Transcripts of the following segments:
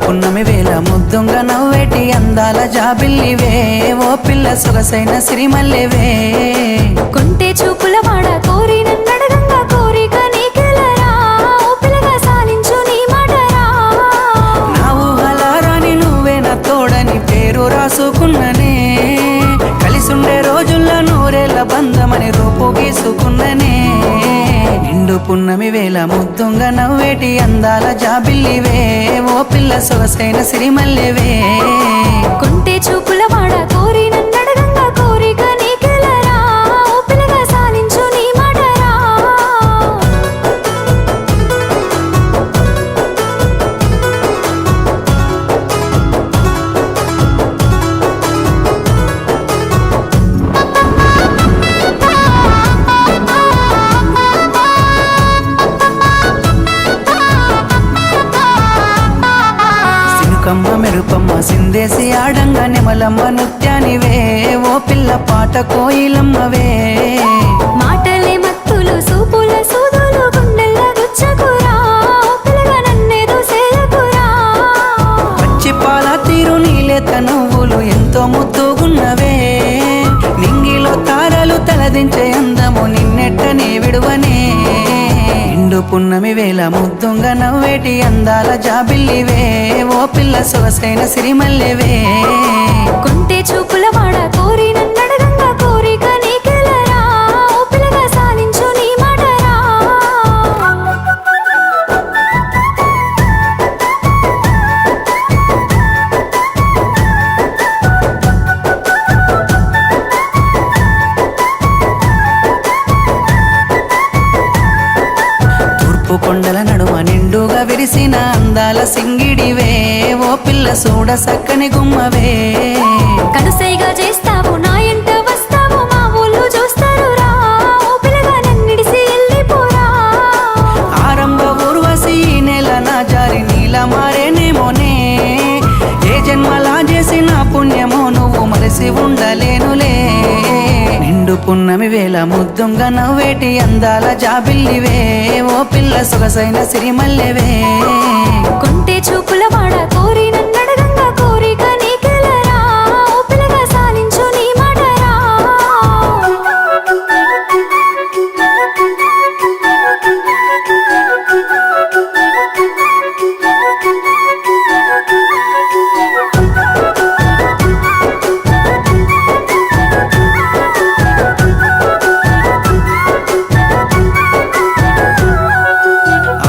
పున్నమి వేళ ముద్దుంగా నవ్వేటి అందాల జాబిల్లివే ఓ పిల్ల సొగసైన సిరిమల్లెవే కొంటే చూపుల వాడ కోరి నన్నడగంగా కోరిక నీకెలరా ఓ పిల్లగా సాలించు నీ మాటరా నా ఊహలారాని నువ్వే నా తోడని పేరు రాసుకున్ననే కలిసుండే రోజుల్లో నూరేళ్ల బంధమని రూపు గీసుకున్ననే నిండు పున్నమి వేళ ముద్దుంగా నవ్వేటి అందాల జాబిల్లివే ఓ పిల్ల సొగసైన సిరిమల్లెవే కొంటే చూపుల వాడ కోరి నన్నడగంగా కోరిక నీకెలరా ఓ పిల్లగా సాలించు నీ మాటరా కమ్మ మెరుపమ్మ సిందేసి ఆడంగా నెమలమ్మ నృత్యానివే ఓ పిల్ల పాట కోయిలమ్మవే మాటలే మత్తులు సూపుల సూదులు గుండెల్ల గుచ్చకురా ఓ పిల్లగా నన్నేదో సేయకురా పచ్చి పాల తీరు నీలేత నువ్వులు ఎంతో ముద్దుగున్నవే నింగిలో తారలు తలదించే అందము నిన్నెట్టనే విడువనే నిండు పున్నమి వేళ ముద్దుంగా నవ్వేటి అందాల జాబిల్లివే ఓ పిల్ల సొగసైన సిరిమల్లెవే కొంటే చూపుల వాడ కోరి నన్నడగంగా కోరిక నీకెలరా ఓ పిల్లగా సాలించు నీ మాటరా తూర్పు కొండల నడుమ నిండుగా విరిసిన అందాల సింగిడివే ఓ పిల్ల సూడ సక్కని గుమ్మవే కనుసైగా చేస్తావు నా ఎంట వస్తావు మా ఊళ్ళు చూస్తారు రా ఓ పిల్లగా నన్నిడిసి వెళ్ళిపోరా ఆరంభ ఊర్వశి ఈ నెల నా జారి నీల మారేనేమోనే ఏ జన్మలా చేసిన పుణ్యమో నువ్వు మరిసి ఉండలేనులే నిండు పున్నమి వేళ ముద్దుంగా నవ్వేటి అందాల జాబిల్లివే ఓ పిల్ల సొగసైన సిరిమల్లెవే కొంటే చూపుల వాడ కోరి నన్నడగంగా కోరిక నీకెలరా ఓ పిల్లగా సాలించు నీ మాటరా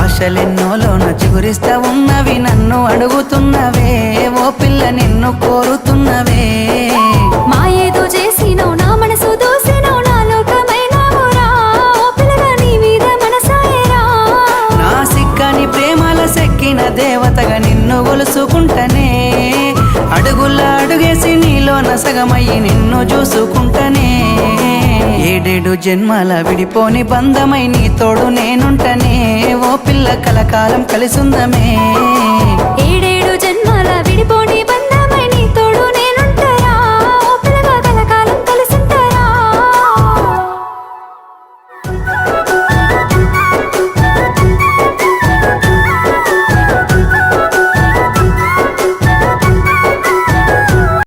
ఆశలెన్నోలోన చిగురిస్తా ఉన్నవి నన్ను అడుగుతున్నవే ఓ పిల్ల నిన్ను కోరుతున్నవే మాయేదో చేసినవు నా మనసు దోసినవు నా లోకమైనవురా ఓ పిల్లగా నీ మీద మనసాయరా నా సిక్కని ప్రేమల సెక్కిన దేవతగా నిన్ను గొలుసుకుంటనే అడుగుల్లా అడుగేసి నీలో నసగమయ్యి నిన్ను చూసుకుంటనే ఏడేడు జన్మల విడిపోని బంధమై నీ తోడు నేనుంటనే ఓ పిల్ల కలకాలం కలిసుందమే ఏడే